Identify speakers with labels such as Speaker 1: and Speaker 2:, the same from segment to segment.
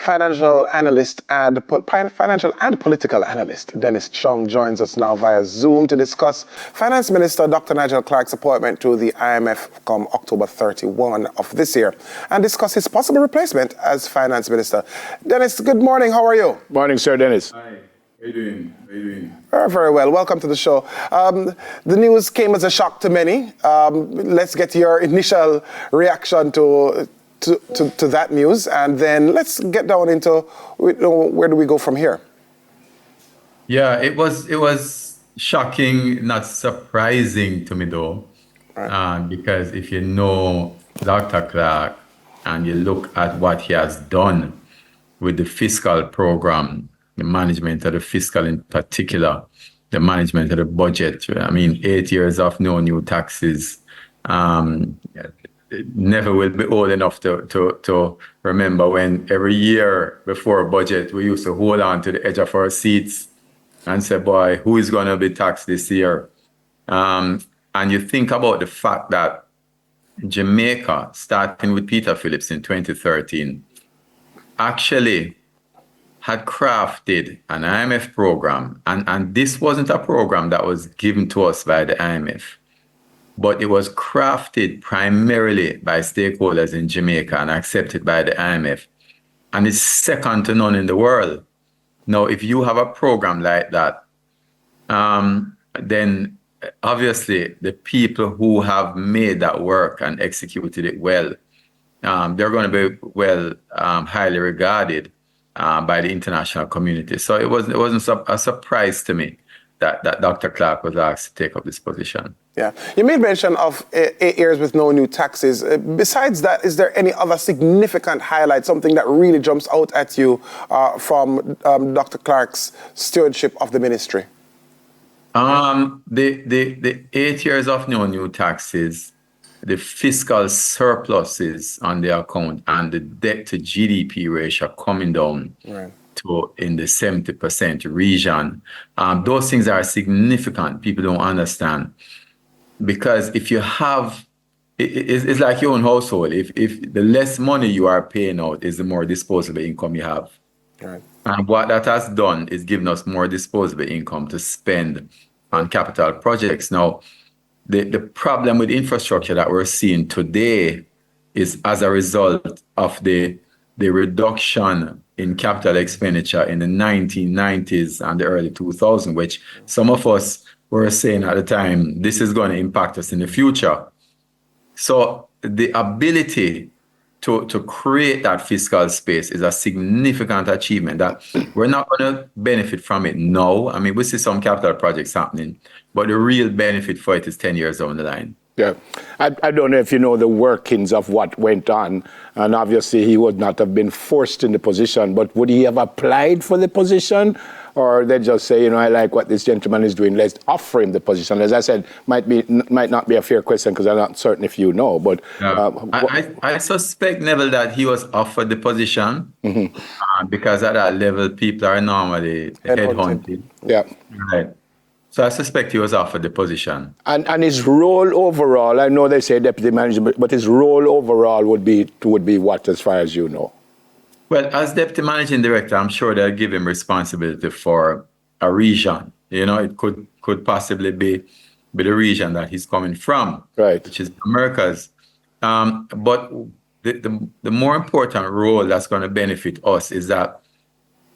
Speaker 1: financial analyst and financial and political analyst Dennis Chung joins us now via Zoom to discuss Finance Minister Dr. Nigel Clarke's appointment to the IMF come October 31 of this year and discuss his possible replacement as Finance Minister. Dennis, good morning. How are you?
Speaker 2: Morning, Sir Dennis.
Speaker 3: Hi. How you doing?
Speaker 1: Very well. Welcome to the show. The news came as a shock to many. Let's get your initial reaction to that news, and then let's get down into where do we go from here.
Speaker 3: Yeah, it was shocking, not surprising to me though, right. Because if you know Dr. Clarke and you look at what he has done with the fiscal program, the management of the fiscal in particular, the management of the budget. I mean, 8 years of no new taxes. Never will be old enough to remember when every year before a budget, we used to hold on to the edge of our seats and say, boy, who is going to be taxed this year? And you think about the fact that Jamaica, starting with Peter Phillips in 2013, actually had crafted an IMF program, and this wasn't a program that was given to us by the IMF, but it was crafted primarily by stakeholders in Jamaica and accepted by the IMF, and it's second to none in the world. Now, if you have a program like that, then obviously the people who have made that work and executed it well, they're going to be highly regarded by the international community. So it wasn't a surprise to me that Dr. Clarke was asked to take up this position.
Speaker 1: Yeah, you made mention of 8 years with no new taxes. Besides that, is there any other significant highlight, something that really jumps out at you from Dr. Clarke's stewardship of the ministry?
Speaker 3: The 8 years of no new taxes, the fiscal surpluses on the account, and the debt to GDP ratio coming down to in the 70% region. Those things are significant. People don't understand. Because if you have, it's like your own household. If the less money you are paying out is the more disposable income you have.
Speaker 1: Right.
Speaker 3: And what that has done is given us more disposable income to spend on capital projects. Now, the problem with infrastructure that we're seeing today is as a result of the reduction in capital expenditure in the 1990s and the early 2000s, which some of us were saying at the time, this is going to impact us in the future. So the ability to create that fiscal space is a significant achievement that we're not going to benefit from it now. I mean, we see some capital projects happening, but the real benefit for it is 10 years down the line.
Speaker 2: Yeah, I don't know if you know the workings of what went on, and obviously he would not have been forced in the position, but would he have applied for the position? Or they just say, I like what this gentleman is doing, let's offer him the position. As I said, might not be a fair question because I'm not certain if you know, but...
Speaker 3: I suspect, Neville, that he was offered the position because at that level, people are normally headhunted.
Speaker 2: Yeah.
Speaker 3: Right. So I suspect he was offered the position.
Speaker 2: And his role overall, I know they say deputy manager, but his role overall would be what, as far as you know?
Speaker 3: Well, as deputy managing director, I'm sure they'll give him responsibility for a region. It could possibly be the region that he's coming from,
Speaker 2: right,
Speaker 3: which is Americas. But the more important role that's going to benefit us is that,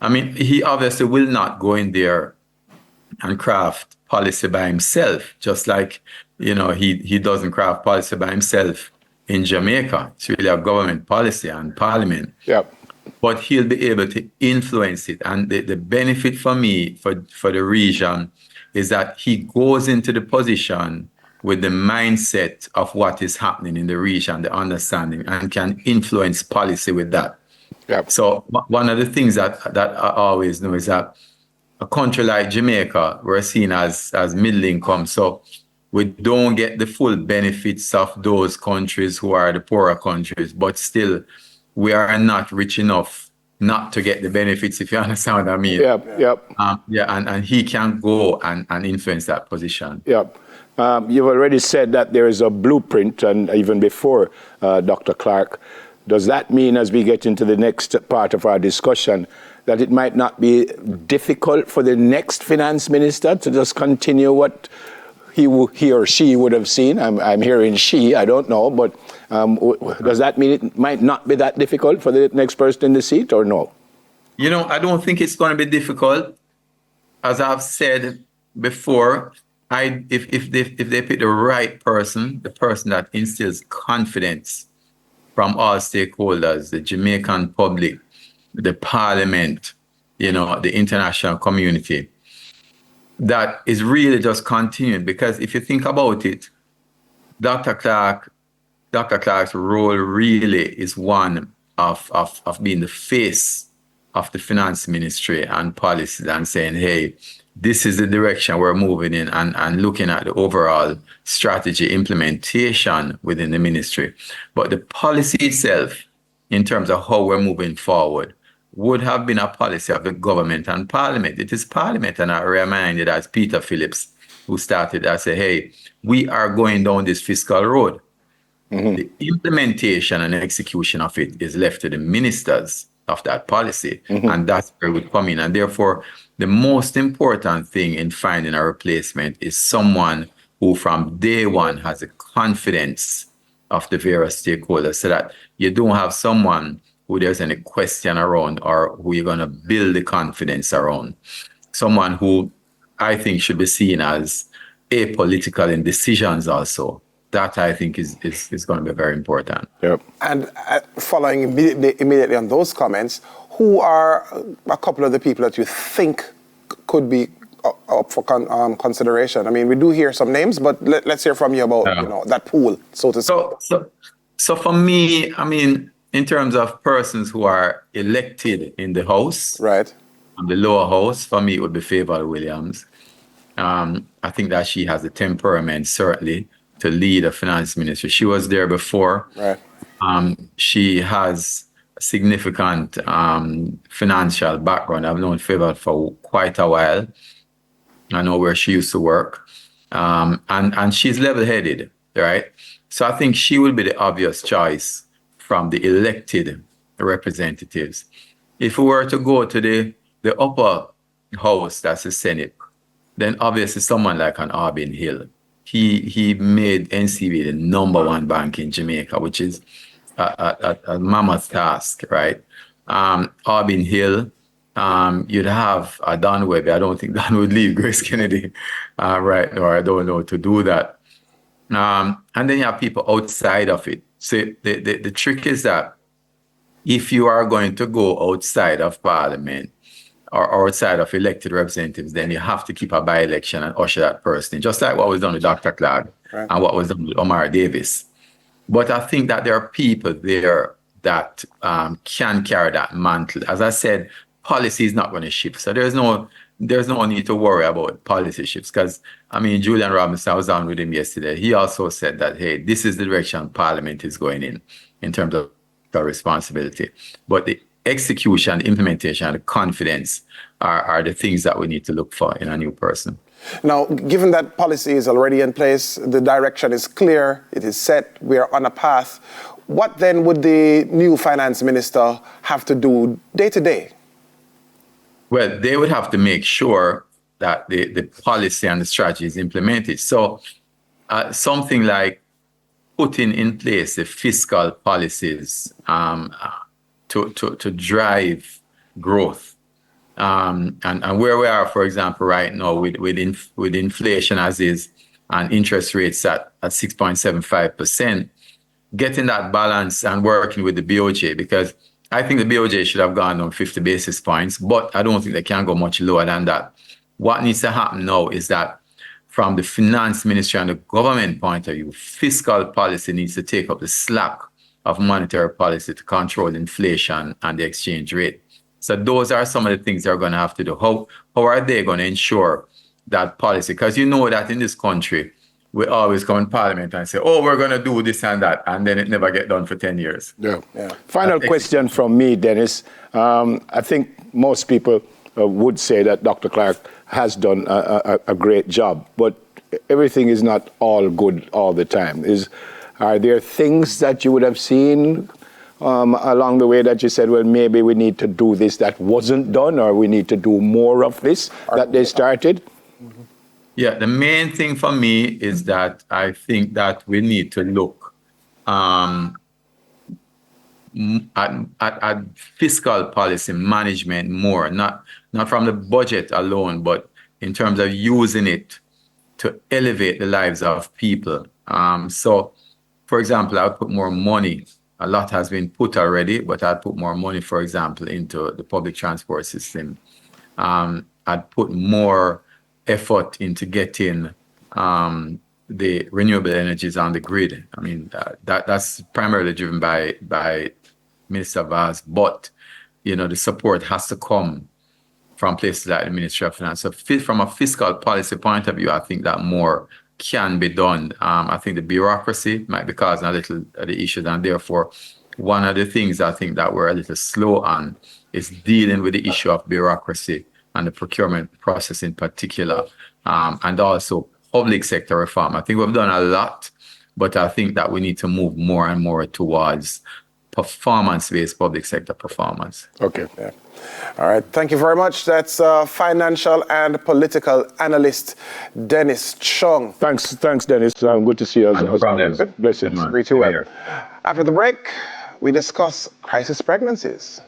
Speaker 3: I mean, he obviously will not go in there and craft policy by himself, just like, he doesn't craft policy by himself in Jamaica. It's really a government policy and parliament.
Speaker 2: Yep.
Speaker 3: But he'll be able to influence it. And the benefit for me, for the region, is that he goes into the position with the mindset of what is happening in the region, the understanding, and can influence policy with that.
Speaker 2: Yep.
Speaker 3: So one of the things that I always know is that a country like Jamaica, we're seen as middle income. So we don't get the full benefits of those countries who are the poorer countries, but still, we are not rich enough not to get the benefits, if you understand what I mean.
Speaker 2: Yep.
Speaker 3: And he can go and influence that position.
Speaker 2: Yep. You've already said that there is a blueprint, and even before Dr. Clarke, Does that mean, as we get into the next part of our discussion, that it might not be difficult for the next finance minister to just continue what he or she would have seen? I'm hearing she, I don't know, but does that mean it might not be that difficult for the next person in the seat, or no?
Speaker 3: You know, I don't think it's going to be difficult. As I've said before, if they pick the right person, the person that instills confidence from all stakeholders, the Jamaican public, the parliament, the international community, that is really just continuing. Because if you think about it, Dr. Clark's role really is one of being the face of the finance ministry and policies and saying, hey, this is the direction we're moving in, and looking at the overall strategy implementation within the ministry. But the policy itself, in terms of how we're moving forward, would have been a policy of the government and parliament. It is parliament, and I reminded as Peter Phillips, who started, I said, hey, we are going down this fiscal road. Mm-hmm. The implementation and execution of it is left to the ministers of that policy, mm-hmm. and that's where we come in. And therefore, the most important thing in finding a replacement is someone who from day one has a confidence of the various stakeholders, so that you don't have someone who there's any question around or who you're going to build the confidence around. Someone who I think should be seen as apolitical in decisions also. That I think is going to be very important.
Speaker 2: Yep.
Speaker 1: And following immediately on those comments, who are a couple of the people that you think could be up for consideration? I mean, we do hear some names, but let's hear from you about that pool, so to speak.
Speaker 3: So for me, I mean, in terms of persons who are elected in the House,
Speaker 1: right,
Speaker 3: and the lower house, for me it would be Favour Williams. I think that she has the temperament certainly to lead a finance ministry. She was there before.
Speaker 1: Right.
Speaker 3: She has a significant financial background. I've known Favour for quite a while. I know where she used to work. And she's level-headed, right? So I think she will be the obvious choice from the elected representatives. If we were to go to the upper house, that's the Senate, then obviously someone like an Arbin Hill. He made NCB the #1 bank in Jamaica, which is a mammoth task, right? Arbin Hill, you'd have a Don Webby. I don't think Don would leave Grace Kennedy, right? Or I don't know, to do that. And then you have people outside of it. So the trick is that if you are going to go outside of Parliament or outside of elected representatives, then you have to keep a by-election and usher that person in, just like what was done with Dr. Clark, right, and what was done with Omar Davis. But I think that there are people there that can carry that mantle. As I said, policy is not going to shift. So there's no need to worry about policy shifts, because, I mean, Julian Robinson, I was on with him yesterday. He also said that, hey, this is the direction Parliament is going in terms of the responsibility. But the execution, implementation, and the confidence are the things that we need to look for in a new person.
Speaker 1: Now, given that policy is already in place, the direction is clear, it is set, we are on a path, what then would the new finance minister have to do day to day?
Speaker 3: Well, they would have to make sure that the policy and the strategy is implemented. So something like putting in place the fiscal policies to drive growth. And where we are, for example, right now with inflation as is and interest rates at 6.75%, getting that balance and working with the BOJ, because I think the BOJ should have gone on 50 basis points, but I don't think they can go much lower than that. What needs to happen now is that from the finance ministry and the government point of view, fiscal policy needs to take up the slack of monetary policy to control inflation and the exchange rate. So those are some of the things they're going to have to do. How are they going to ensure that policy? Because you know that in this country, we always come in Parliament and say, oh, we're going to do this and that, and then it never get done for 10 years.
Speaker 2: Yeah. Final question from me, Dennis. I think most people would say that Dr. Clark has done a great job, but everything is not all good all the time. Are there things that you would have seen along the way that you said, well, maybe we need to do this that wasn't done, or we need to do more of this that they started?
Speaker 3: Yeah, the main thing for me is that I think that we need to look at fiscal policy management more, not from the budget alone, but in terms of using it to elevate the lives of people. So, for example, I would put more money. A lot has been put already, but I'd put more money, for example, into the public transport system. I'd put more effort into getting the renewable energies on the grid. I mean, that's primarily driven by Minister Vaz, but the support has to come from places like the Ministry of Finance. So from a fiscal policy point of view, I think that more can be done. I think the bureaucracy might be causing a little of the issues, and therefore one of the things I think that we're a little slow on is dealing with the issue of bureaucracy and the procurement process in particular, and also public sector reform. I think we've done a lot, but I think that we need to move more and more towards performance-based public sector performance.
Speaker 1: Okay. Yeah. All right. Thank you very much. That's financial and political analyst Dennis Chung.
Speaker 2: Thanks, Dennis. Good to see you.
Speaker 3: No problem.
Speaker 2: Blessings.
Speaker 1: Greet you well. After the break, we discuss crisis pregnancies.